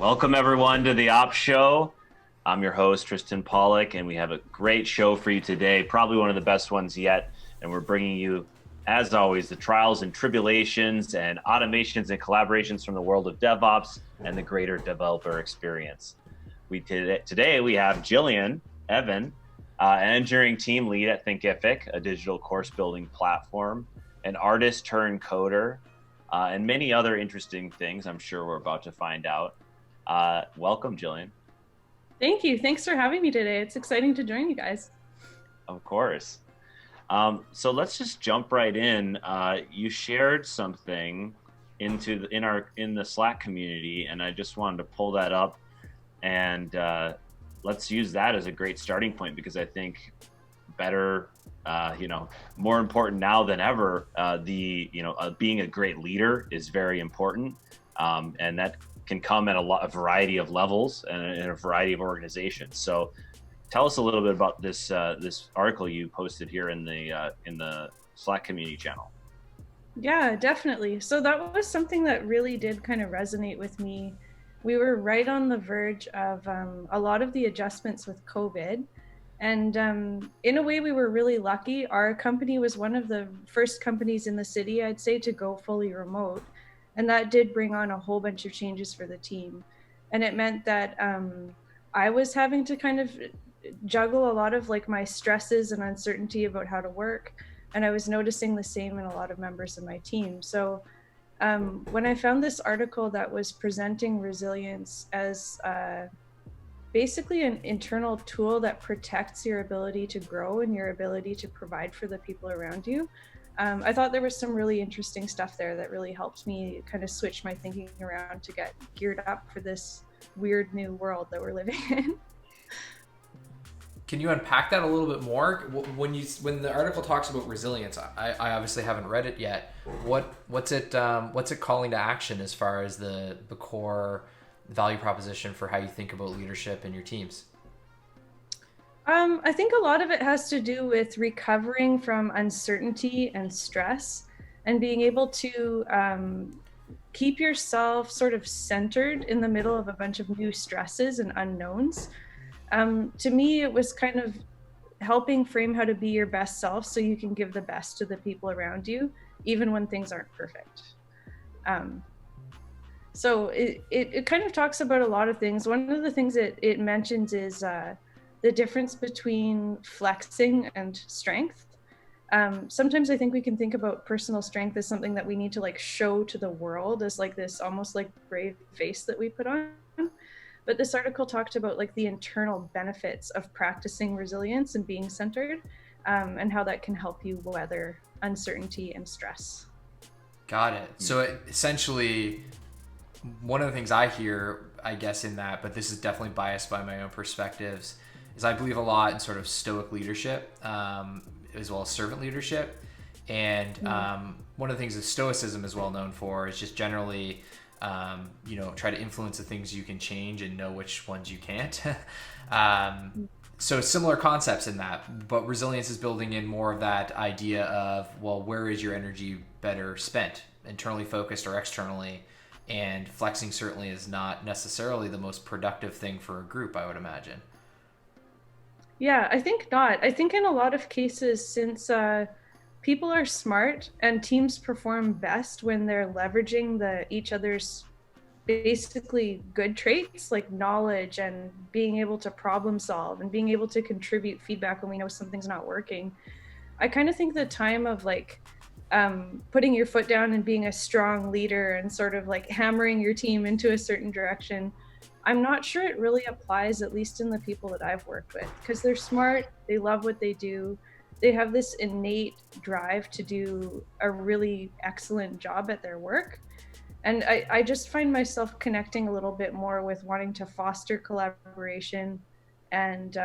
Welcome everyone to the Ops Show. I'm your host, Tristan Pollock, and we have a great show for you today, probably one of the best ones yet. And we're bringing you, as always, the trials and tribulations and automations and collaborations from the world of DevOps and the greater developer experience. Today we have Jillian Evin, an engineering team lead at Thinkific, a digital course building platform, an artist turned coder, and many other interesting things I'm sure we're about to find out. Welcome, Jillian. Thank you. Thanks for having me today. It's exciting to join you guys. Of course. So let's just jump right in. You shared something in the Slack community, and I just wanted to pull that up, and let's use that as a great starting point, because I think more important now than ever, being a great leader is very important, and that can come at a variety of levels and in a variety of organizations. So tell us a little bit about this article you posted here in the Slack community channel. Yeah, definitely. So that was something that really did kind of resonate with me. We were right on the verge of a lot of the adjustments with COVID. And in a way, we were really lucky. Our company was one of the first companies in the city, I'd say, to go fully remote. And that did bring on a whole bunch of changes for the team. And it meant that I was having to kind of juggle a lot of like my stresses and uncertainty about how to work. And I was noticing the same in a lot of members of my team. So when I found this article that was presenting resilience as basically an internal tool that protects your ability to grow and your ability to provide for the people around you, I thought there was some really interesting stuff there that really helped me kind of switch my thinking around to get geared up for this weird new world that we're living in. Can you unpack that a little bit more? When the article talks about resilience, I obviously haven't read it yet. What's it calling to action as far as the core value proposition for how you think about leadership in your teams? I think a lot of it has to do with recovering from uncertainty and stress and being able to keep yourself sort of centered in the middle of a bunch of new stresses and unknowns. To me, it was kind of helping frame how to be your best self so you can give the best to the people around you, even when things aren't perfect. So it kind of talks about a lot of things. One of the things it mentions is the difference between flexing and strength. Sometimes I think we can think about personal strength as something that we need to like show to the world as like this almost like brave face that we put on. But this article talked about like the internal benefits of practicing resilience and being centered, and how that can help you weather uncertainty and stress. Got it. So essentially, one of the things I hear, I guess, in that, but this is definitely biased by my own perspectives, is I believe a lot in sort of stoic leadership, as well as servant leadership. And one of the things that Stoicism is well known for is just generally, try to influence the things you can change and know which ones you can't. So similar concepts in that, but resilience is building in more of that idea of, well, where is your energy better spent, internally focused or externally? And flexing certainly is not necessarily the most productive thing for a group, I would imagine. Yeah, I think not. I think in a lot of cases, since people are smart and teams perform best when they're leveraging each other's basically good traits like knowledge and being able to problem solve and being able to contribute feedback when we know something's not working. I kind of think the time of like putting your foot down and being a strong leader and sort of like hammering your team into a certain direction, I'm not sure it really applies, at least in the people that I've worked with, because they're smart, they love what they do, they have this innate drive to do a really excellent job at their work. And I just find myself connecting a little bit more with wanting to foster collaboration and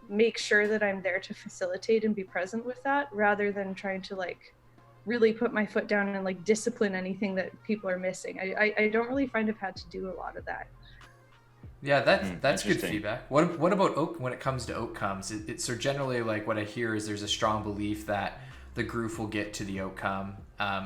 make sure that I'm there to facilitate and be present with that, rather than trying to like really put my foot down and like discipline anything that people are missing. I don't really find I've had to do a lot of that. Yeah, that's good feedback. What about when it comes to outcomes? So generally, like what I hear is there's a strong belief that the group will get to the outcome.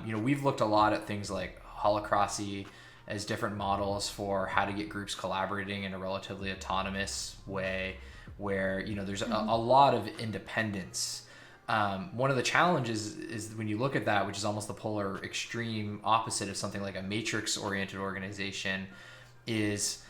We've looked a lot at things like Holocracy, as different models for how to get groups collaborating in a relatively autonomous way where, you know, there's a lot of independence. One of the challenges is when you look at that, which is almost the polar extreme opposite of something like a matrix-oriented organization, is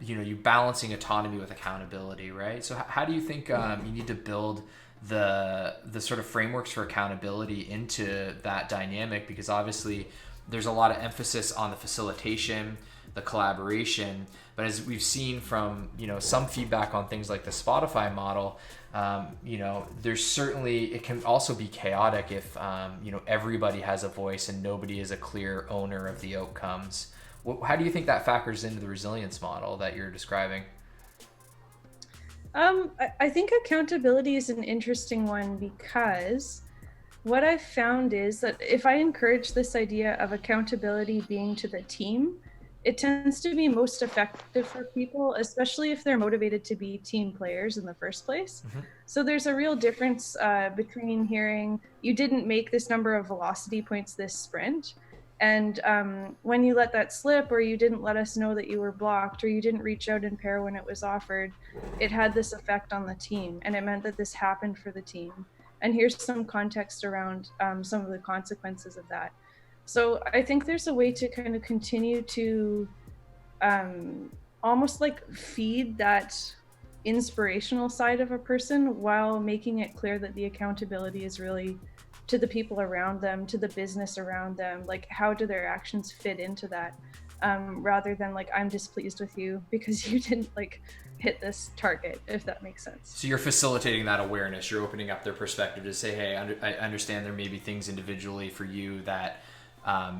you know, you balancing autonomy with accountability, right? So how do you think you need to build the sort of frameworks for accountability into that dynamic? Because obviously there's a lot of emphasis on the facilitation, the collaboration, but as we've seen from, you know, some feedback on things like the Spotify model, you know, there's certainly, it can also be chaotic if, you know, everybody has a voice and nobody is a clear owner of the outcomes. How do you think that factors into the resilience model that you're describing? I think accountability is an interesting one, because what I've found is that if I encourage this idea of accountability being to the team, it tends to be most effective for people, especially if they're motivated to be team players in the first place. So there's a real difference between hearing, you didn't make this number of velocity points this sprint, and when you let that slip, or you didn't let us know that you were blocked, or you didn't reach out in pair when it was offered, it had this effect on the team, and it meant that this happened for the team. And here's some context around some of the consequences of that. So I think there's a way to kind of continue to almost like feed that inspirational side of a person while making it clear that the accountability is really to the people around them, to the business around them. Like, how do their actions fit into that? Rather than like, I'm displeased with you because you didn't like hit this target, if that makes sense. So you're facilitating that awareness. You're opening up their perspective to say, hey, I understand there may be things individually for you that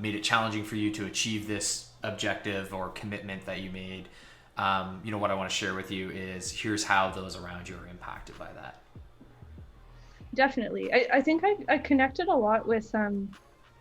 made it challenging for you to achieve this objective or commitment that you made. You know, what I want to share with you is here's how those around you are impacted by that. Definitely. I think I connected a lot with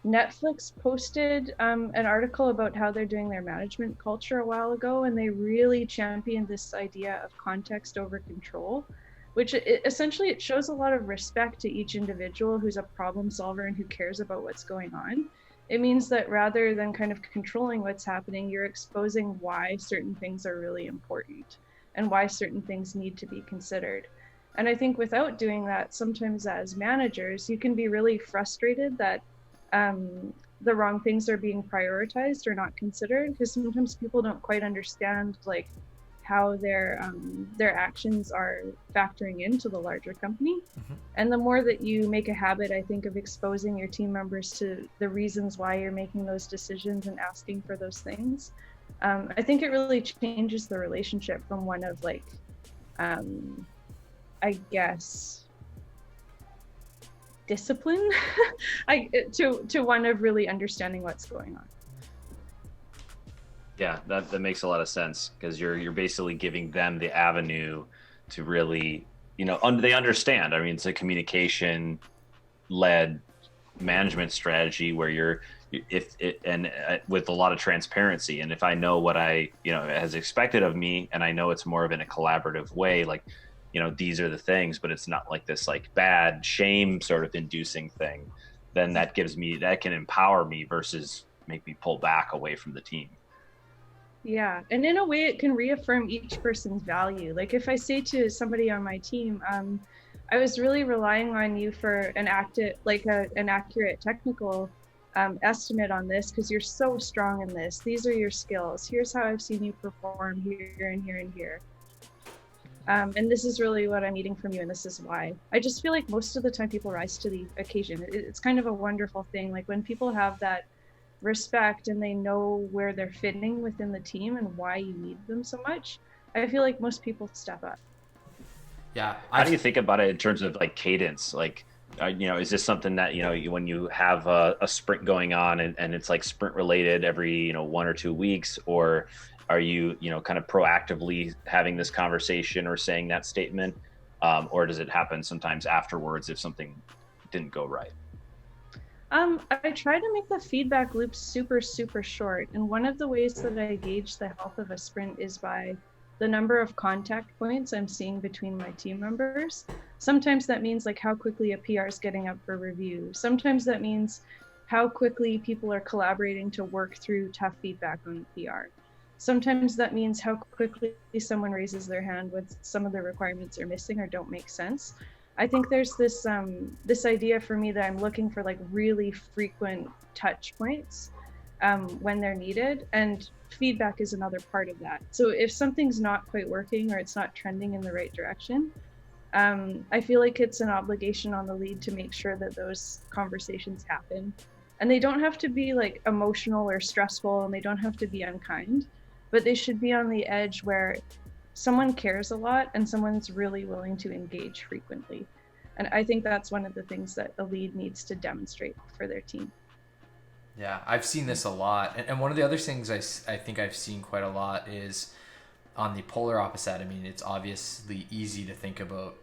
Netflix posted an article about how they're doing their management culture a while ago, and they really championed this idea of context over control, which essentially it shows a lot of respect to each individual who's a problem solver and who cares about what's going on. It means that rather than kind of controlling what's happening, you're exposing why certain things are really important and why certain things need to be considered. And I think without doing that, sometimes as managers, you can be really frustrated that the wrong things are being prioritized or not considered, because sometimes people don't quite understand like how their actions are factoring into the larger company. And the more that you make a habit, I think, of exposing your team members to the reasons why you're making those decisions and asking for those things, I think it really changes the relationship from one of like, I guess, discipline to one of really understanding what's going on. Yeah, that makes a lot of sense, because you're basically giving them the avenue to really, you know, they understand. I mean, it's a communication led management strategy where with a lot of transparency. And if I know what has expected of me, and I know it's more of in a collaborative way, like, you know, these are the things, but it's not like this like bad shame sort of inducing thing, then that can empower me versus make me pull back away from the team. Yeah, and in a way it can reaffirm each person's value. Like if I say to somebody on my team, I was really relying on you for an accurate technical estimate on this because you're so strong in this. These are your skills. Here's how I've seen you perform here and here and here. And this is really what I'm needing from you, and this is why. I just feel like most of the time people rise to the occasion. It's kind of a wonderful thing. Like when people have that respect and they know where they're fitting within the team and why you need them so much, I feel like most people step up. Yeah. How do you think about it in terms of like cadence? Like, is this something that, when you have a sprint going on and it's like sprint related every, 1 or 2 weeks, or are you, kind of proactively having this conversation or saying that statement? Or does it happen sometimes afterwards if something didn't go right? I try to make the feedback loop super, super short. And one of the ways that I gauge the health of a sprint is by the number of contact points I'm seeing between my team members. Sometimes that means like how quickly a PR is getting up for review. Sometimes that means how quickly people are collaborating to work through tough feedback on PR. Sometimes that means how quickly someone raises their hand when some of the requirements are missing or don't make sense. I think there's this idea for me that I'm looking for like really frequent touch points when they're needed, and feedback is another part of that. So if something's not quite working or it's not trending in the right direction, I feel like it's an obligation on the lead to make sure that those conversations happen. And they don't have to be like emotional or stressful, and they don't have to be unkind, but they should be on the edge where someone cares a lot and someone's really willing to engage frequently. And I think that's one of the things that a lead needs to demonstrate for their team. Yeah, I've seen this a lot. And one of the other things I think I've seen quite a lot is on the polar opposite. I mean, it's obviously easy to think about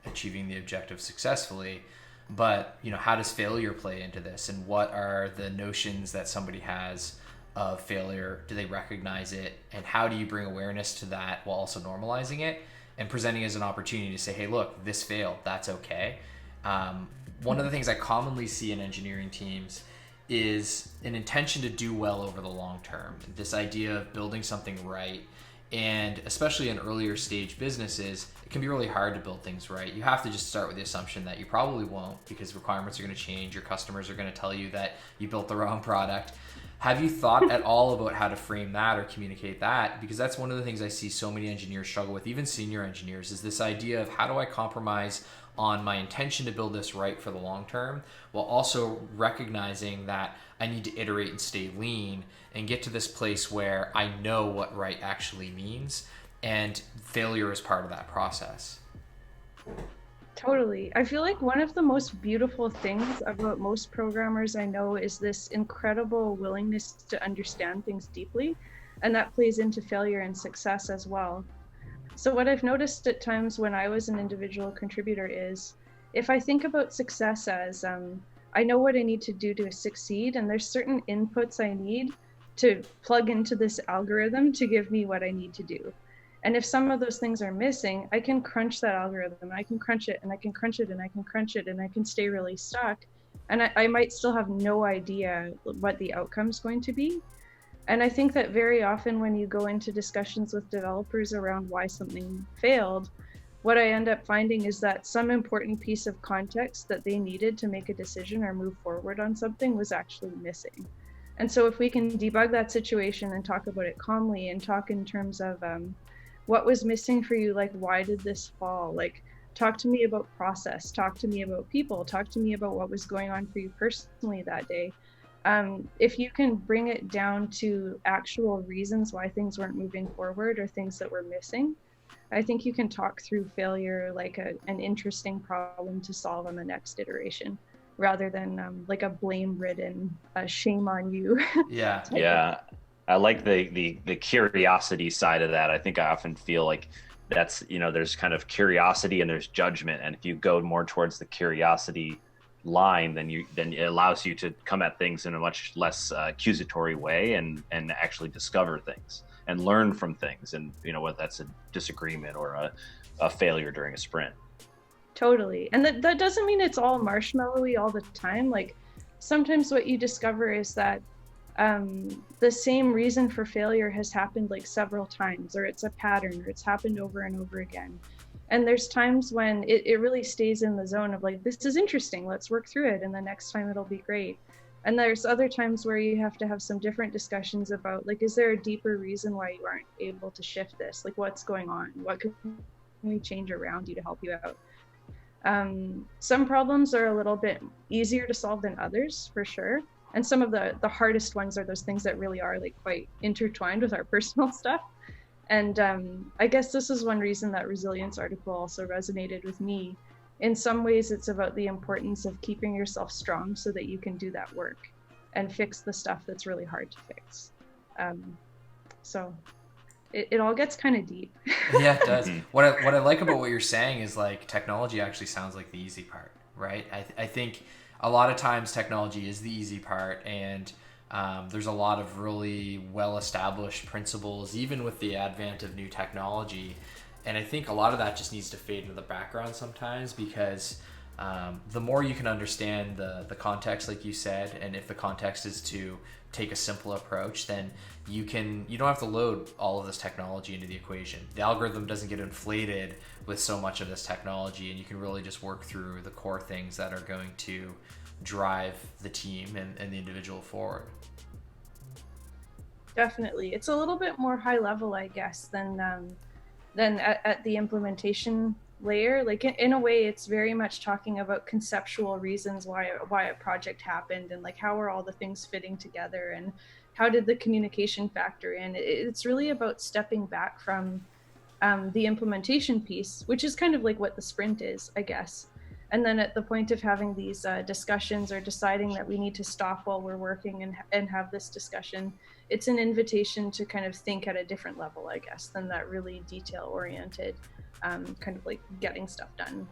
achieving the objective successfully, but how does failure play into this, and what are the notions that somebody has of failure? Do they recognize it, and how do you bring awareness to that while also normalizing it and presenting it as an opportunity to say, hey, look, this failed, that's okay. One of the things I commonly see in engineering teams is an intention to do well over the long term, this idea of building something right. And especially in earlier stage businesses, it can be really hard to build things right. You have to just start with the assumption that you probably won't, because requirements are going to change. Your customers are going to tell you that you built the wrong product. Have you thought at all about how to frame that or communicate that? Because that's one of the things I see so many engineers struggle with, even senior engineers, is this idea of how do I compromise on my intention to build this right for the long term, while also recognizing that I need to iterate and stay lean and get to this place where I know what right actually means, and failure is part of that process. Totally. I feel like one of the most beautiful things about most programmers I know is this incredible willingness to understand things deeply, and that plays into failure and success as well. So what I've noticed at times when I was an individual contributor is, if I think about success as I know what I need to do to succeed, and there's certain inputs I need to plug into this algorithm to give me what I need to do. And if some of those things are missing, I can crunch that algorithm. I can crunch it, and I can crunch it, and I can crunch it, and I can stay really stuck. And I might still have no idea what the outcome's going to be. And I think that very often when you go into discussions with developers around why something failed, what I end up finding is that some important piece of context that they needed to make a decision or move forward on something was actually missing. And so if we can debug that situation and talk about it calmly, and talk in terms of what was missing for you, like why did this fall? Like, talk to me about process, talk to me about people, talk to me about what was going on for you personally that day. If you can bring it down to actual reasons why things weren't moving forward or things that were missing, I think you can talk through failure like an interesting problem to solve on the next iteration, rather than like a blame-ridden, shame on you. Yeah. Yeah. I like the curiosity side of that. I think I often feel like that's, there's kind of curiosity and there's judgment. And if you go more towards the curiosity line, then it allows you to come at things in a much less accusatory way and actually discover things and learn from things. And, whether that's a disagreement or a failure during a sprint. Totally. And that doesn't mean it's all marshmallowy all the time. Like, sometimes what you discover is that the same reason for failure has happened like several times, or it's a pattern, or it's happened over and over again. And there's times when it really stays in the zone of like, this is interesting, let's work through it, and the next time it'll be great. And there's other times where you have to have some different discussions about like, is there a deeper reason why you aren't able to shift this? Like, what's going on? What can we change around you to help you out? Some problems are a little bit easier to solve than others, for sure. And some of the hardest ones are those things that really are like quite intertwined with our personal stuff. And I guess this is one reason that resilience article also resonated with me. In some ways, it's about the importance of keeping yourself strong so that you can do that work and fix the stuff that's really hard to fix. So it all gets kind of deep. Yeah, it does. What I like about what you're saying is like technology actually sounds like the easy part, right? I think a lot of times technology is the easy part, and there's a lot of really well-established principles, even with the advent of new technology. And I think a lot of that just needs to fade into the background sometimes, because The more you can understand the context, like you said, and if the context is to take a simple approach, then you don't have to load all of this technology into the equation. The algorithm doesn't get inflated with so much of this technology, and you can really just work through the core things that are going to drive the team and the individual forward. Definitely. It's a little bit more high level, I guess, than at the implementation layer. Like in a way, it's very much talking about conceptual reasons why a project happened, and like how are all the things fitting together, and how did the communication factor in. It's really about stepping back from the implementation piece, which is kind of like what the sprint is, I guess. And then at the point of having these discussions or deciding that we need to stop while we're working and have this discussion, it's an invitation to kind of think at a different level, I guess, than that really detail-oriented kind of like getting stuff done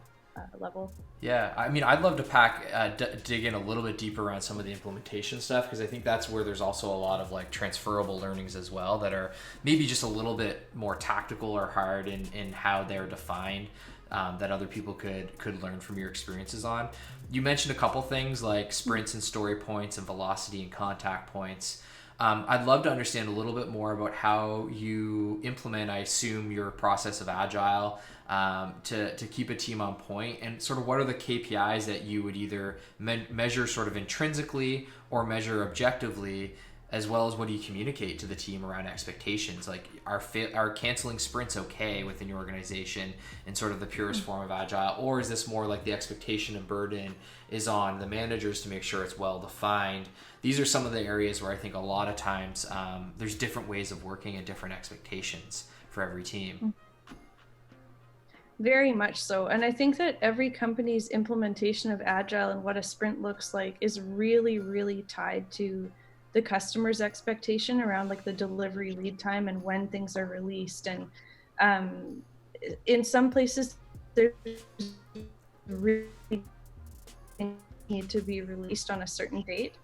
level. Yeah, I mean, I'd love to dig in a little bit deeper around some of the implementation stuff, because I think that's where there's also a lot of like transferable learnings as well that are maybe just a little bit more tactical or hard in how they're defined, that other people could learn from your experiences on. You mentioned a couple things like sprints and story points and velocity and contact points. I'd love to understand a little bit more about how you implement, I assume, your process of Agile to keep a team on point, and sort of what are the KPIs that you would either measure sort of intrinsically or measure objectively, as well as what do you communicate to the team around expectations? Like, are canceling sprints okay within your organization in sort of the purest form of Agile, or is this more like the expectation and burden is on the managers to make sure it's well defined? These are some of the areas where I think a lot of times there's different ways of working and different expectations for every team. Very much so. And I think that every company's implementation of Agile and what a sprint looks like is really, really tied to the customer's expectation around like the delivery lead time and when things are released. And in some places, there's really need to be released on a certain date.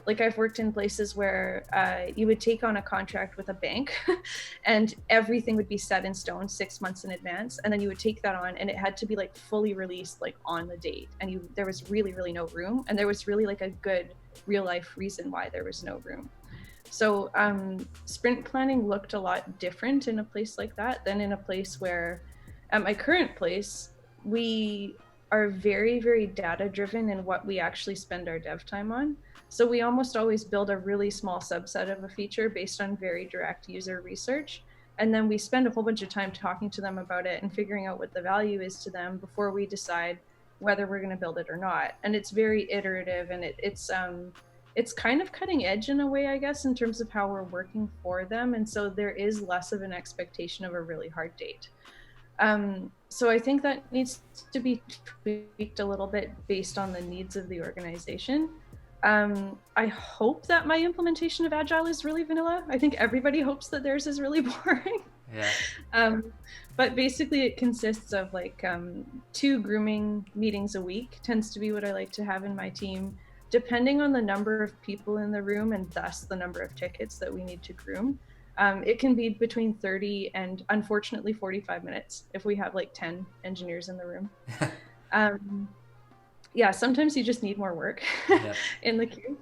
Like I've worked in places where you would take on a contract with a bank and everything would be set in stone 6 months in advance. And then you would take that on and it had to be like fully released like on the date. And there was really, really no room. And there was really like a good real life reason why there was no room. So sprint planning looked a lot different in a place like that than in a place where at my current place, we are very, very data driven in what we actually spend our dev time on. So we almost always build a really small subset of a feature based on very direct user research. And then we spend a whole bunch of time talking to them about it and figuring out what the value is to them before we decide whether we're going to build it or not. And it's very iterative, and it's kind of cutting edge in a way, I guess, in terms of how we're working for them. And so there is less of an expectation of a really hard date. So I think that needs to be tweaked a little bit based on the needs of the organization. I hope that my implementation of Agile is really vanilla. I think everybody hopes that theirs is really boring. Yeah. But basically it consists of like 2 grooming meetings a week tends to be what I like to have in my team, depending on the number of people in the room and thus the number of tickets that we need to groom. It can be between 30 and unfortunately 45 minutes if we have like 10 engineers in the room. Yeah, sometimes you just need more work in the queue.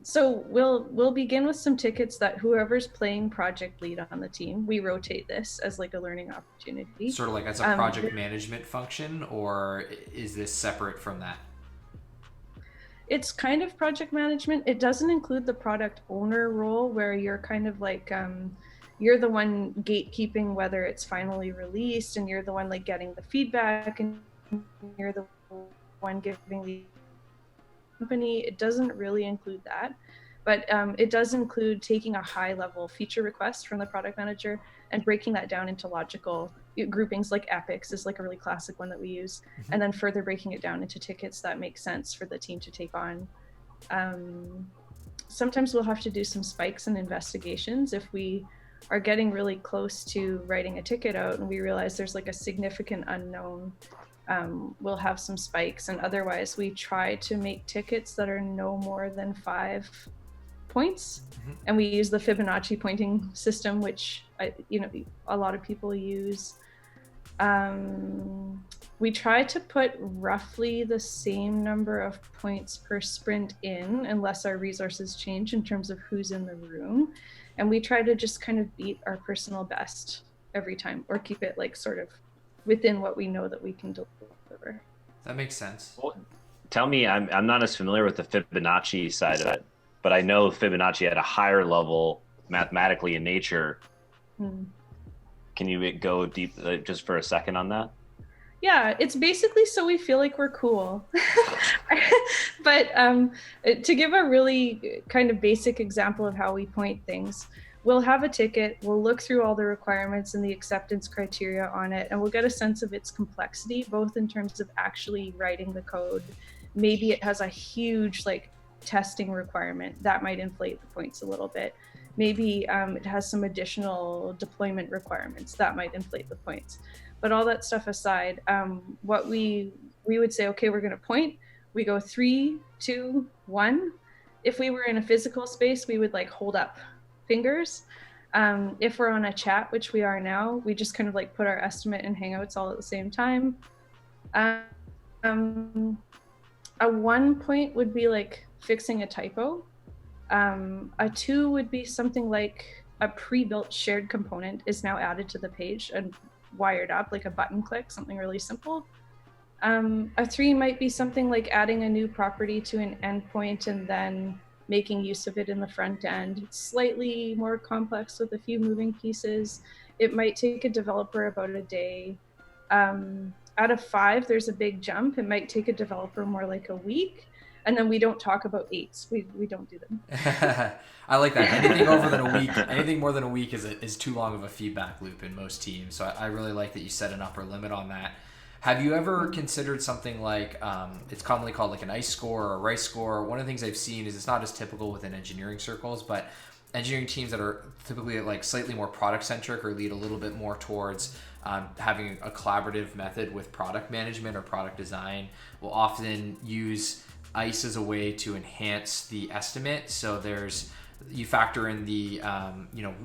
So we'll begin with some tickets that whoever's playing project lead on the team, we rotate this as like a learning opportunity. Sort of like as a project management function, or is this separate from that? It's kind of project management. It doesn't include the product owner role where you're kind of like, you're the one gatekeeping whether it's finally released, and you're the one like getting the feedback, and you're the one giving the company. It doesn't really include that, but it does include taking a high level feature request from the product manager and breaking that down into logical groupings, like epics is like a really classic one that we use, and then further breaking it down into tickets that make sense for the team to take on. Sometimes we'll have to do some spikes and investigations if we are getting really close to writing a ticket out and we realize there's like a significant unknown. We'll have some spikes, and otherwise we try to make tickets that are no more than 5 points. And we use the Fibonacci pointing system, which a lot of people use. We try to put roughly the same number of points per sprint in, unless our resources change in terms of who's in the room. And we try to just kind of beat our personal best every time, or keep it like sort of within what we know that we can deliver. That makes sense. Well, tell me, I'm not as familiar with the Fibonacci side of it, but I know Fibonacci at a higher level mathematically in nature. Can you go deep just for a second on that? Yeah, it's basically so we feel like we're cool. But to give a really kind of basic example of how we point things, we'll have a ticket, we'll look through all the requirements and the acceptance criteria on it, and we'll get a sense of its complexity, both in terms of actually writing the code. Maybe it has a huge like testing requirement that might inflate the points a little bit. Maybe it has some additional deployment requirements that might inflate the points. But all that stuff aside, what we would say, okay, we're going to point. We go 3, 2, 1. If we were in a physical space, we would like hold up fingers. If we're on a chat, which we are now, we just kind of like put our estimate in Hangouts all at the same time. A 1 point would be like fixing a typo. A 2 would be something like a pre-built shared component is now added to the page and wired up, like a button click, something really simple. A 3 might be something like adding a new property to an endpoint and then making use of it in the front end. It's slightly more complex with a few moving pieces. It might take a developer about a day. Out of 5, there's a big jump. It might take a developer more like a week. And then we don't talk about 8s. We don't do them. I like that. Anything over than a week, anything more than a week is too long of a feedback loop in most teams. So I really like that you set an upper limit on that. Have you ever considered something like, it's commonly called like an ICE score or a R.I.C.E score? One of the things I've seen is it's not as typical within engineering circles, but engineering teams that are typically like slightly more product centric or lead a little bit more towards having a collaborative method with product management or product design will often use ICE as a way to enhance the estimate. So you factor in the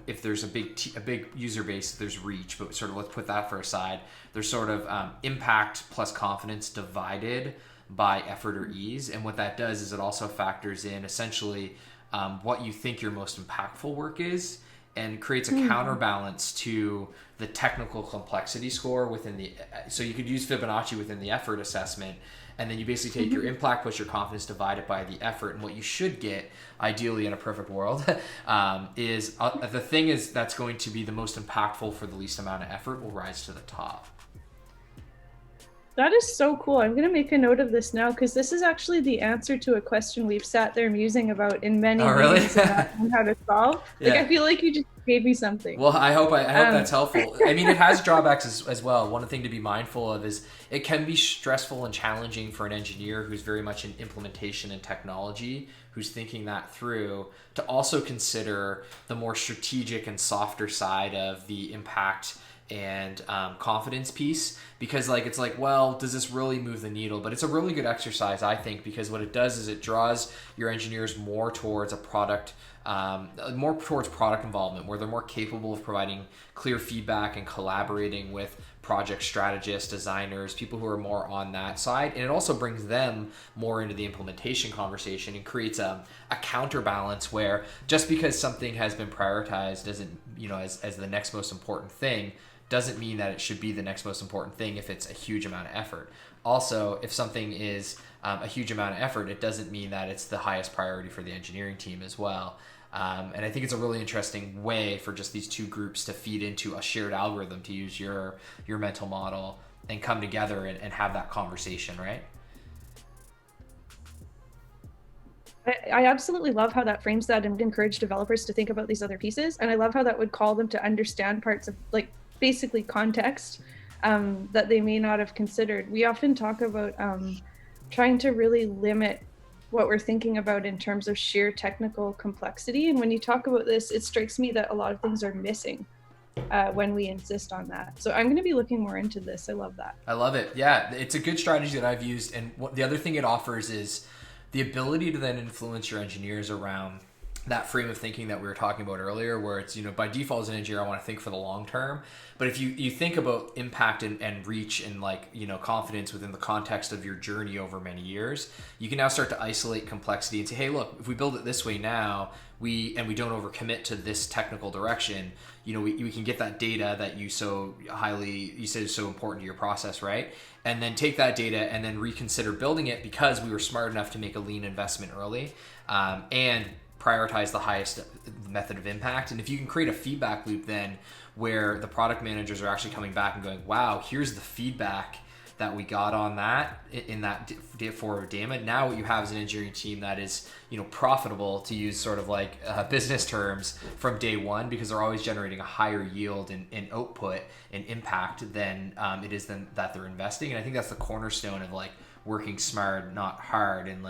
if there's a big user base, there's reach, but sort of let's put that for a side. There's sort of impact plus confidence divided by effort or ease, and what that does is it also factors in essentially what you think your most impactful work is, and creates a counterbalance to the technical complexity score within the. So you could use Fibonacci within the effort assessment. And then you basically take your impact plus your confidence divided by the effort. And what you should get, ideally in a perfect world, is the thing is that's going to be the most impactful for the least amount of effort will rise to the top. That is so cool. I'm going to make a note of this now, because this is actually the answer to a question we've sat there musing about in many meetings on how to solve. Like, I feel like you just gave me something. Well, I hope that's helpful. I mean, it has drawbacks as well. One thing to be mindful of is it can be stressful and challenging for an engineer who's very much in implementation and technology, who's thinking that through, to also consider the more strategic and softer side of the impact and confidence piece, because it's like, well, does this really move the needle? But it's a really good exercise, I think, because what it does is it draws your engineers more towards product involvement, where they're more capable of providing clear feedback and collaborating with project strategists, designers, people who are more on that side. And it also brings them more into the implementation conversation and creates a counterbalance where just because something has been prioritized doesn't, as the next most important thing, doesn't mean that it should be the next most important thing if it's a huge amount of effort. Also, if something is a huge amount of effort, it doesn't mean that it's the highest priority for the engineering team as well. And I think it's a really interesting way for just these two groups to feed into a shared algorithm, to use your mental model and come together and have that conversation, right? I absolutely love how that frames that and would encourage developers to think about these other pieces. And I love how that would call them to understand parts of basically context that they may not have considered. We often talk about trying to really limit what we're thinking about in terms of sheer technical complexity. And when you talk about this, it strikes me that a lot of things are missing when we insist on that. So I'm going to be looking more into this. I love that. I love it. Yeah, it's a good strategy that I've used. And the other thing it offers is the ability to then influence your engineers around that frame of thinking that we were talking about earlier, where it's, by default as an engineer, I want to think for the long term. But if you think about impact and reach and confidence within the context of your journey over many years, you can now start to isolate complexity and say, hey, look, if we build it this way now, we don't overcommit to this technical direction, we can get that data that you said is so important to your process, right? And then take that data and then reconsider building it because we were smart enough to make a lean investment early, and prioritize the highest method of impact. And if you can create a feedback loop then where the product managers are actually coming back and going, wow, here's the feedback that we got on that in that forward daemon. Now what you have is an engineering team that is, profitable, to use sort of like business terms, from day one, because they're always generating a higher yield and output and impact than it is than that they're investing. And I think that's the cornerstone of working smart, not hard, and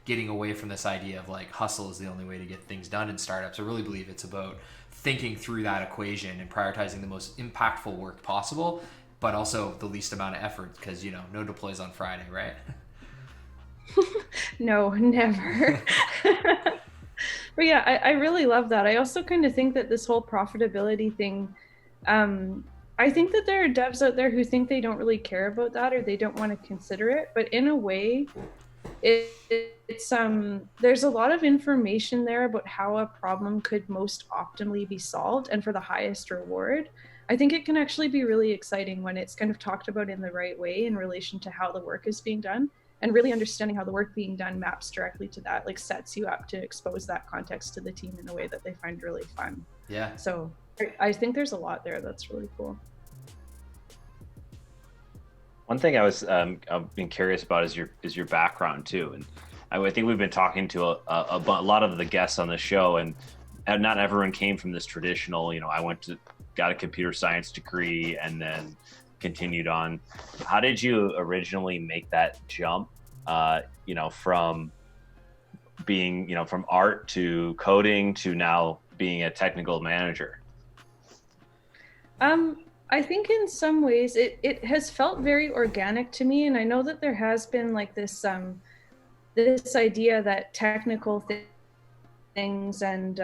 getting away from this idea of hustle is the only way to get things done in startups. I really believe it's about thinking through that equation and prioritizing the most impactful work possible, but also the least amount of effort, because no deploys on Friday, right? No, never. But yeah, I really love that. I also kind of think that this whole profitability thing, I think that there are devs out there who think they don't really care about that, or they don't want to consider it. But in a way, it's there's a lot of information there about how a problem could most optimally be solved and for the highest reward. I think it can actually be really exciting when it's kind of talked about in the right way in relation to how the work is being done, and really understanding how the work being done maps directly to that, sets you up to expose that context to the team in a way that they find really fun. Yeah. So I think there's a lot there that's really cool. One thing I've been curious about is your background too, and I think we've been talking to a lot of the guests on the show, and not everyone came from this traditional. Got a computer science degree and then continued on. How did you originally make that jump? From being from art to coding to now being a technical manager. I think in some ways it has felt very organic to me, and I know that there has been this idea that technical things and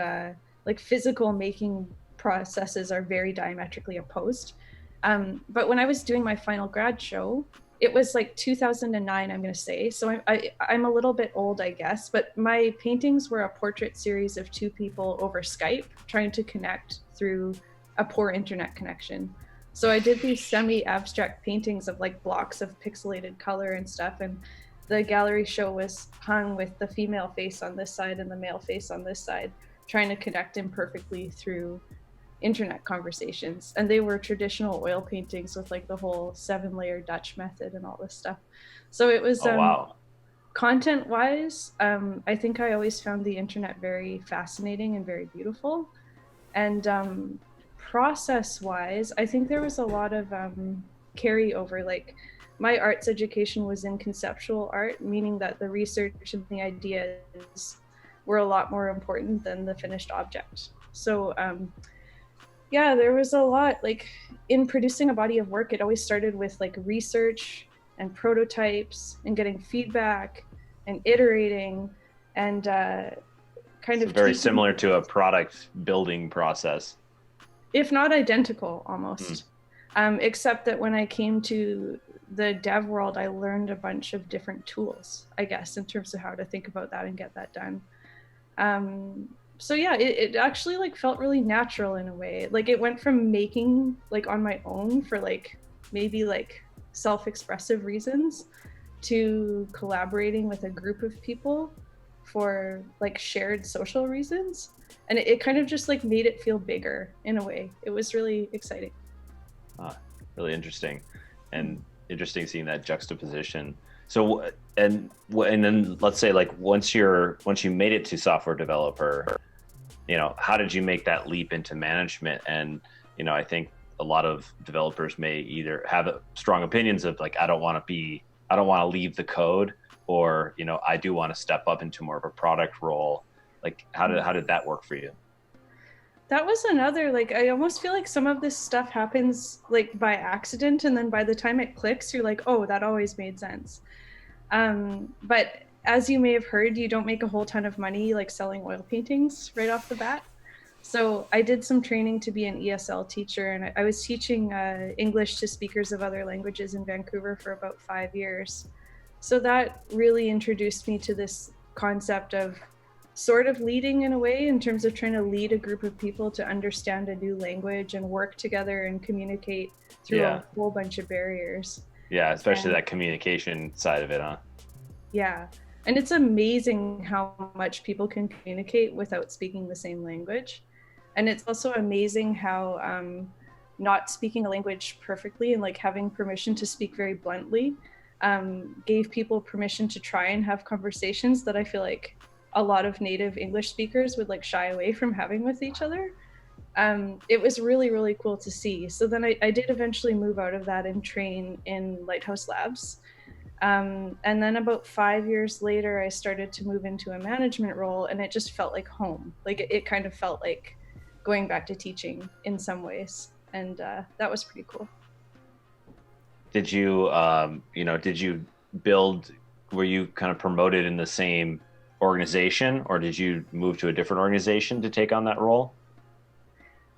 physical making processes are very diametrically opposed. But when I was doing my final grad show, it was 2009, I'm going to say. So I'm a little bit old, I guess, but my paintings were a portrait series of two people over Skype trying to connect through a poor internet connection. So I did these semi-abstract paintings of blocks of pixelated color and stuff, and the gallery show was hung with the female face on this side and the male face on this side, trying to connect imperfectly through internet conversations. And they were traditional oil paintings with the whole 7-layer Dutch method and all this stuff. So it was wow. Content wise, I think I always found the internet very fascinating and very beautiful. And process wise, I think there was a lot of carryover. My arts education was in conceptual art, meaning that the research and the ideas were a lot more important than the finished object. So yeah, there was a lot, in producing a body of work, it always started with research and prototypes and getting feedback and iterating and kind of very similar to a product building process, if not identical almost. Except that when I came to the dev world, I learned a bunch of different tools, I guess, in terms of how to think about that and get that done. So yeah, it actually felt really natural in a way. It went from making on my own for maybe self-expressive reasons to collaborating with a group of people for shared social reasons. And it kind of just like made it feel bigger in a way. It was really exciting. Really interesting, and interesting seeing that juxtaposition. So, and then let's say like once you made it to software developer, how did you make that leap into management? And, I think a lot of developers may either have strong opinions of like, I don't want to leave the code, or, I do want to step up into more of a product role. Like, how did that work for you? That was another, I almost feel like some of this stuff happens by accident, and then by the time it clicks, you're like, oh, that always made sense. But as you may have heard, you don't make a whole ton of money like selling oil paintings right off the bat. So I did some training to be an ESL teacher, and I was teaching English to speakers of other languages in Vancouver for about 5 years. So that really introduced me to this concept of sort of leading in a way, in terms of trying to lead a group of people to understand a new language and work together and communicate through a whole bunch of barriers. Yeah, especially that communication side of it, huh? Yeah. And it's amazing how much people can communicate without speaking the same language. And it's also amazing how not speaking a language perfectly and like having permission to speak very bluntly gave people permission to try and have conversations that I feel like a lot of native English speakers would like shy away from having with each other. It was really, really cool to see. So then I did eventually move out of that and train in Lighthouse Labs. And then about 5 years later, I started to move into a management role, and it just felt like home. Like it kind of felt like going back to teaching in some ways. And that was pretty cool. Did you, did you build, were you kind of promoted in the same organization, or did you move to a different organization to take on that role?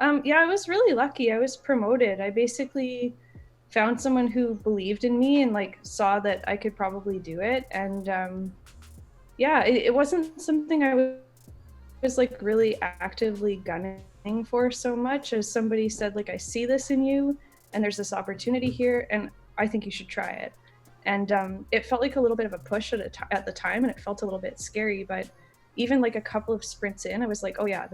Yeah, I was really lucky. I was promoted. I basically found someone who believed in me and like saw that I could probably do it. And it wasn't something I was like really actively gunning for so much as somebody said, like, I see this in you and there's this opportunity here and I think you should try it. And it felt like a little bit of a push at the time, and it felt a little bit scary, but even like a couple of sprints in, I was like, oh yeah,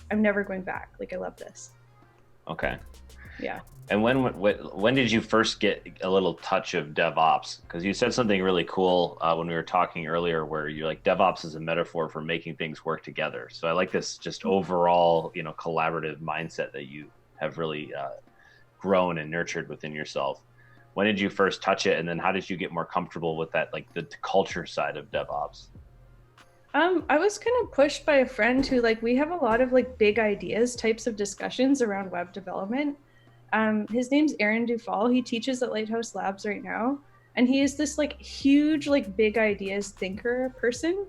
I'm never going back. Like, I love this. Okay. Yeah. And when did you first get a little touch of DevOps? Because you said something really cool when we were talking earlier, where you're like, DevOps is a metaphor for making things work together. So I like this just overall, collaborative mindset that you have really grown and nurtured within yourself. When did you first touch it? And then how did you get more comfortable with that, like the culture side of DevOps? I was kind of pushed by a friend who, like, we have a lot of like big ideas types of discussions around web development. His name's Aaron Dufall. He teaches at Lighthouse Labs right now. And he is this like huge, like big ideas thinker person.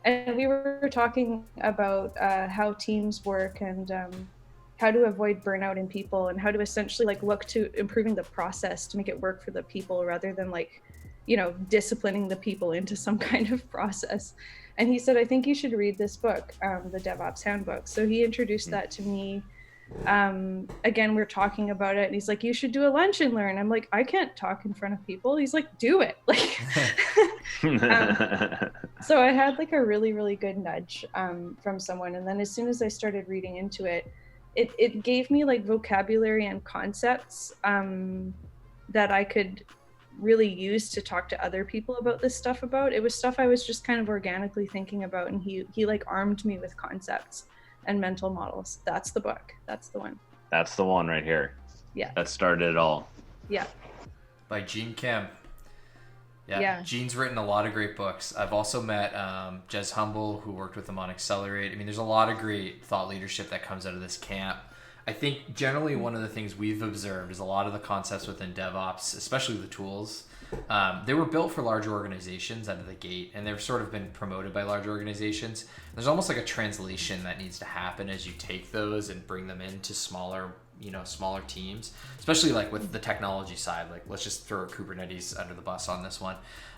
And we were talking about how teams work and how to avoid burnout in people and how to essentially like look to improving the process to make it work for the people rather than like, disciplining the people into some kind of process. And he said, I think you should read this book, the DevOps Handbook. So he introduced that to me. Again, we're talking about it and he's like, you should do a lunch and learn. I'm like, I can't talk in front of people. He's like, do it. Like, so I had like a really, really good nudge from someone. And then as soon as I started reading into it, it gave me like vocabulary and concepts that I could really use to talk to other people about this stuff about. It was stuff I was just kind of organically thinking about, and he like armed me with concepts and mental models. That's the book. That's the one. That's the one right here. Yeah. That started it all. Yeah. By Gene Kim. Yeah. Gene's written a lot of great books. I've also met Jez Humble, who worked with him on Accelerate. I mean, there's a lot of great thought leadership that comes out of this camp. I think generally one of the things we've observed is a lot of the concepts within DevOps, especially the tools, they were built for larger organizations out of the gate, and they've sort of been promoted by large organizations. There's almost like a translation that needs to happen as you take those and bring them into smaller teams, especially like with the technology side. Like, let's just throw Kubernetes under the bus on this one.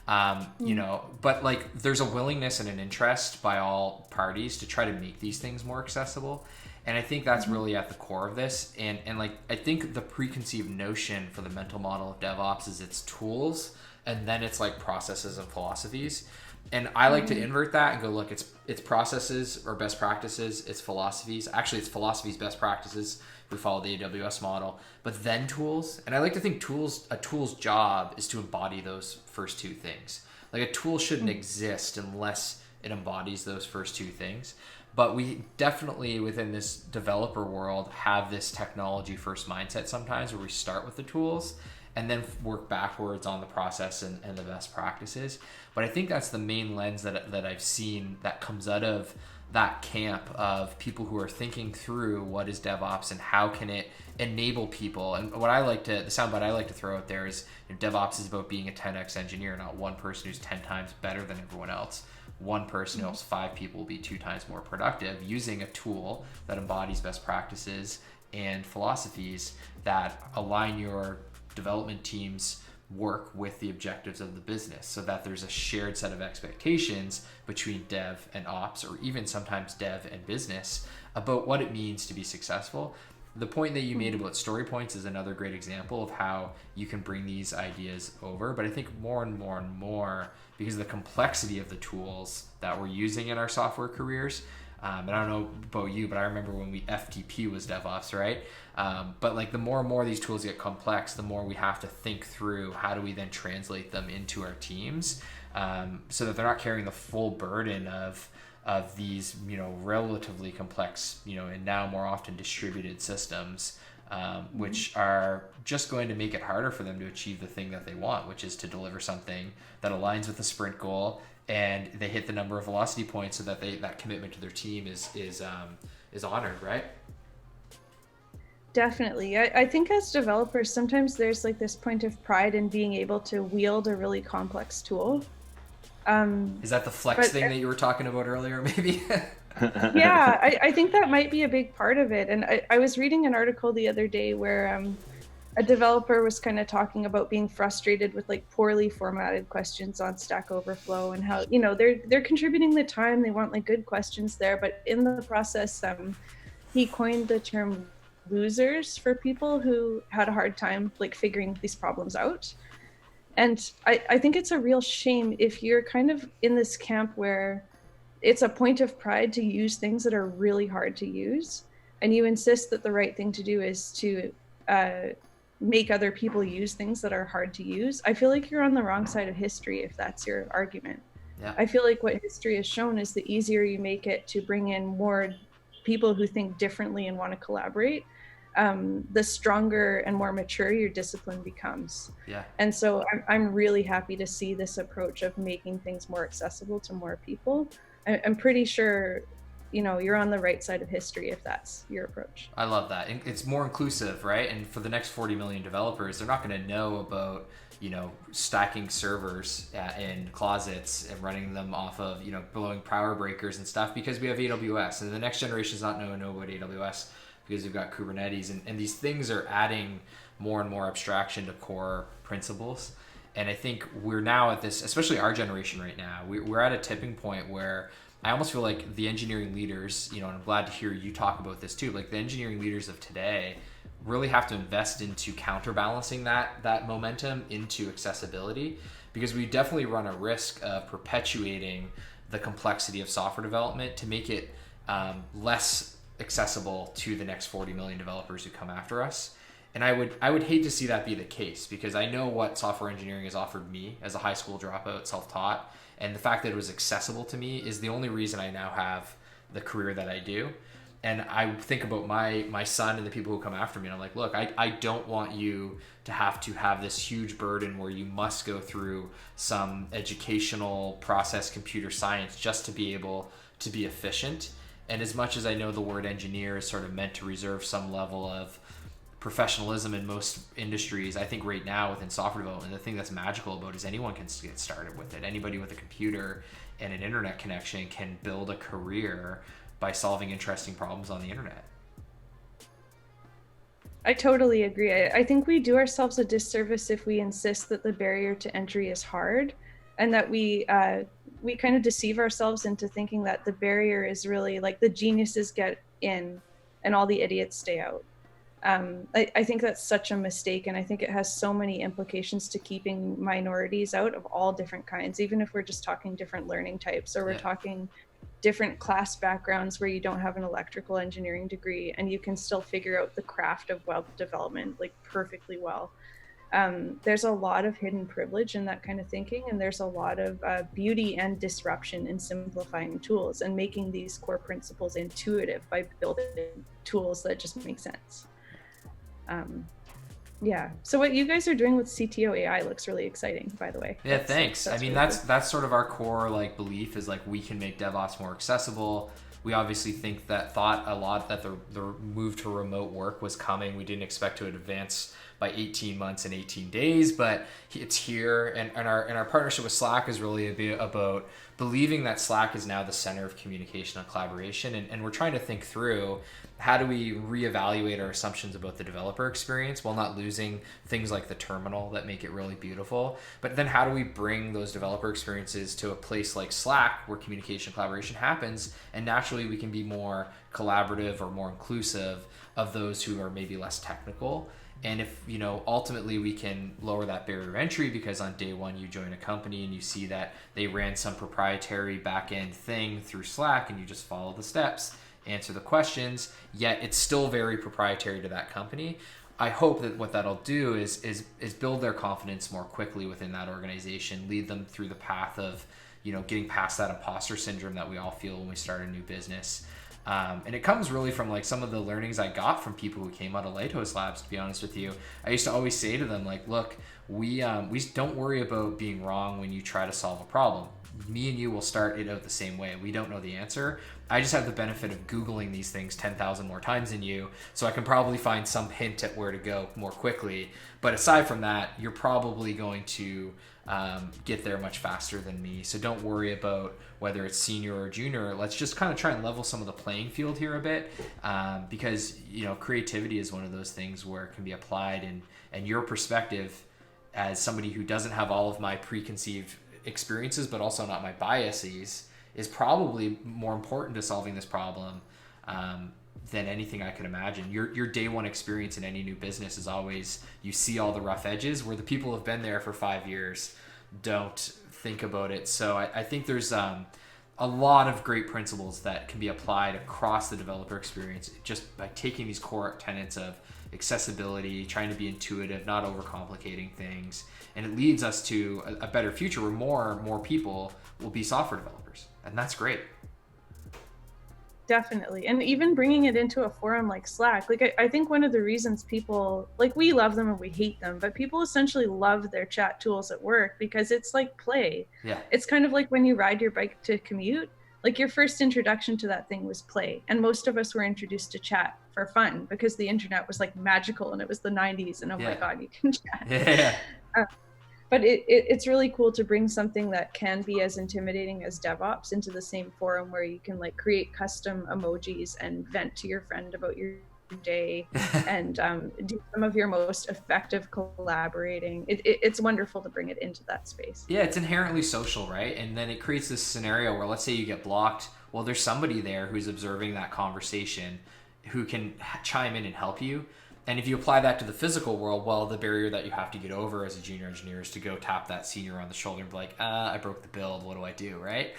But like there's a willingness and an interest by all parties to try to make these things more accessible. And I think that's really at the core of this. And like, I think the preconceived notion for the mental model of DevOps is it's tools and then it's like processes and philosophies. And I like to invert that and go, look, it's processes or best practices, it's philosophies. Actually, it's philosophies, best practices if we follow the AWS model, but then tools. And I like to think a tool's job is to embody those first two things. Like, a tool shouldn't exist unless it embodies those first two things. But we definitely, within this developer world, have this technology first mindset sometimes where we start with the tools and then work backwards on the process and the best practices. But I think that's the main lens that I've seen that comes out of that camp of people who are thinking through what is DevOps and how can it enable people. And what the soundbite I like to throw out there is, DevOps is about being a 10x engineer, not one person who's 10 times better than everyone else. One person who helps 5 people will be 2 times more productive using a tool that embodies best practices and philosophies that align your development team's work with the objectives of the business, so that there's a shared set of expectations between dev and ops, or even sometimes dev and business, about what it means to be successful. The point that you made about story points is another great example of how you can bring these ideas over. But I think more and more and more, because of the complexity of the tools that we're using in our software careers, and I don't know about you, but I remember when FTP was DevOps, right? But like the more and more these tools get complex, the more we have to think through how do we then translate them into our teams, so that they're not carrying the full burden of these, relatively complex, and now more often distributed systems, which are just going to make it harder for them to achieve the thing that they want, which is to deliver something that aligns with the sprint goal, and they hit the number of velocity points so that that commitment to their team is honored, right? Definitely. I think as developers, sometimes there's like this point of pride in being able to wield a really complex tool. Is that the flex thing that you were talking about earlier, maybe? Yeah, I think that might be a big part of it. And I was reading an article the other day where a developer was kind of talking about being frustrated with like poorly formatted questions on Stack Overflow, and how, they're contributing the time, they want like good questions there, but in the process, he coined the term losers for people who had a hard time like figuring these problems out. And I think it's a real shame if you're kind of in this camp where it's a point of pride to use things that are really hard to use, and you insist that the right thing to do is to make other people use things that are hard to use. I feel like you're on the wrong side of history if that's your argument. Yeah. I feel like what history has shown is the easier you make it to bring in more people who think differently and want to collaborate, the stronger and more mature your discipline becomes. Yeah. And so I'm really happy to see this approach of making things more accessible to more people. I'm pretty sure, you're on the right side of history if that's your approach. I love that. It's more inclusive, right? And for the next 40 million developers, they're not going to know about, stacking servers in closets and running them off of, blowing power breakers and stuff, because we have AWS. And the next generation is not going to know about AWS because we've got Kubernetes. And these things are adding more and more abstraction to core principles. And I think we're now at this, especially our generation right now, we're at a tipping point where I almost feel like the engineering leaders, and I'm glad to hear you talk about this too, like the engineering leaders of today really have to invest into counterbalancing that momentum into accessibility, because we definitely run a risk of perpetuating the complexity of software development to make it less accessible to the next 40 million developers who come after us. And I would hate to see that be the case, because I know what software engineering has offered me as a high school dropout, self-taught, and the fact that it was accessible to me is the only reason I now have the career that I do. And I think about my son and the people who come after me, and I'm like, look, I don't want you to have this huge burden where you must go through some educational process, computer science, just to be able to be efficient. And as much as I know the word engineer is sort of meant to reserve some level of professionalism in most industries, I think right now within software development, the thing that's magical about it is anyone can get started with it. Anybody with a computer and an internet connection can build a career by solving interesting problems on the internet. I totally agree. I think we do ourselves a disservice if we insist that the barrier to entry is hard, and that we kind of deceive ourselves into thinking that the barrier is really like the geniuses get in and all the idiots stay out. I think that's such a mistake, and I think it has so many implications to keeping minorities out of all different kinds, even if we're just talking different learning types, or we're talking different class backgrounds where you don't have an electrical engineering degree and you can still figure out the craft of web development like perfectly well. There's a lot of hidden privilege in that kind of thinking, and there's a lot of beauty and disruption in simplifying tools and making these core principles intuitive by building tools that just make sense. Yeah. So what you guys are doing with CTO.ai looks really exciting, by the way. Yeah, thanks. I mean, really that's sort of our core like belief is like we can make DevOps more accessible. We obviously thought a lot that the move to remote work was coming. We didn't expect to advance by 18 months and 18 days, but it's here. And our partnership with Slack is really a bit about believing that Slack is now the center of communication and collaboration. And we're trying to think through how do we reevaluate our assumptions about the developer experience while not losing things like the terminal that make it really beautiful. But then how do we bring those developer experiences to a place like Slack where communication and collaboration happens, and naturally we can be more collaborative or more inclusive of those who are maybe less technical. And if, ultimately we can lower that barrier of entry because on day one you join a company and you see that they ran some proprietary back-end thing through Slack and you just follow the steps, answer the questions, yet it's still very proprietary to that company. I hope that what that'll do is build their confidence more quickly within that organization, lead them through the path of, getting past that imposter syndrome that we all feel when we start a new business. And it comes really from like some of the learnings I got from people who came out of Lighthouse Labs, to be honest with you. I used to always say to them, like, look, we don't worry about being wrong when you try to solve a problem. Me and you will start it out the same way. We don't know the answer. I just have the benefit of Googling these things 10,000 more times than you, so I can probably find some hint at where to go more quickly. But aside from that, you're probably going to get there much faster than me. So don't worry about whether it's senior or junior. Let's just kind of try and level some of the playing field here a bit, because creativity is one of those things where it can be applied, and your perspective as somebody who doesn't have all of my preconceived experiences but also not my biases is probably more important to solving this problem than anything I could imagine. Your day one experience in any new business is always, you see all the rough edges where the people who have been there for 5 years don't think about it. So I think there's a lot of great principles that can be applied across the developer experience just by taking these core tenets of accessibility, trying to be intuitive, not overcomplicating things. And it leads us to a better future where more people will be software developers. And that's great. Definitely. And even bringing it into a forum like Slack, like I think one of the reasons people, like, we love them and we hate them, but people essentially love their chat tools at work because it's like play. Yeah. It's kind of like when you ride your bike to commute, like your first introduction to that thing was play. And most of us were introduced to chat for fun because the internet was like magical and it was the 90s and my God, you can chat. Yeah. But it's really cool to bring something that can be as intimidating as DevOps into the same forum where you can like create custom emojis and vent to your friend about your day and do some of your most effective collaborating. It's wonderful to bring it into that space. Yeah, it's inherently social, right? And then it creates this scenario where, let's say you get blocked. Well, there's somebody there who's observing that conversation who can chime in and help you. And if you apply that to the physical world, well, the barrier that you have to get over as a junior engineer is to go tap that senior on the shoulder and be like, I broke the build, what do I do, right?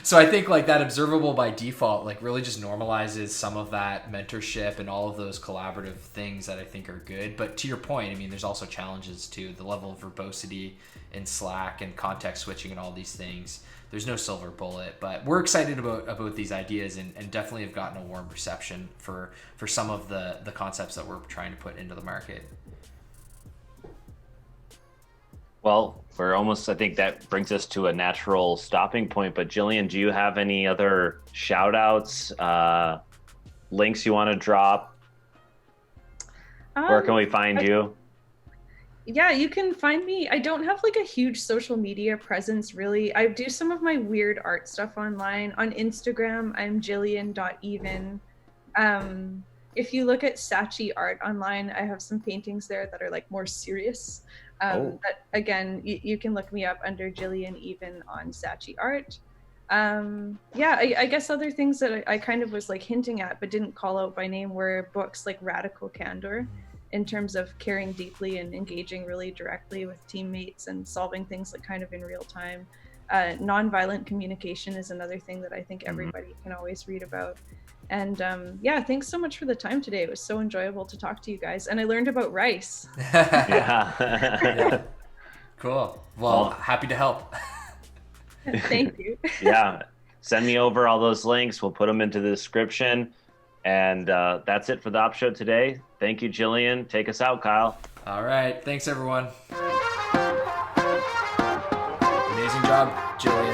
So I think like that observable by default like really just normalizes some of that mentorship and all of those collaborative things that I think are good. But to your point, I mean, there's also challenges to the level of verbosity in Slack and context switching and all these things. There's no silver bullet, but we're excited about these ideas and definitely have gotten a warm reception for some of the concepts that we're trying to put into the market. Well, I think that brings us to a natural stopping point, but Jillian, do you have any other shout outs, links you want to drop? Where can we find you? Yeah, you can find me. I don't have like a huge social media presence, really. I do some of my weird art stuff online. On Instagram, I'm Jillian.Evin. If you look at Saatchi art online, I have some paintings there that are like more serious. But again, you can look me up under Jillian Evin on Saatchi art. I guess other things that I kind of was like hinting at but didn't call out by name were books like Radical Candor, in terms of caring deeply and engaging really directly with teammates and solving things like kind of in real time. Nonviolent communication is another thing that I think everybody can always read about. And thanks so much for the time today. It was so enjoyable to talk to you guys. And I learned about R.I.C.E. Yeah. Cool. Well, happy to help. Thank you. Yeah. Send me over all those links. We'll put them into the description. And that's it for the Op Show today. Thank you, Jillian. Take us out, Kyle. All right. Thanks, everyone. Amazing job, Jillian.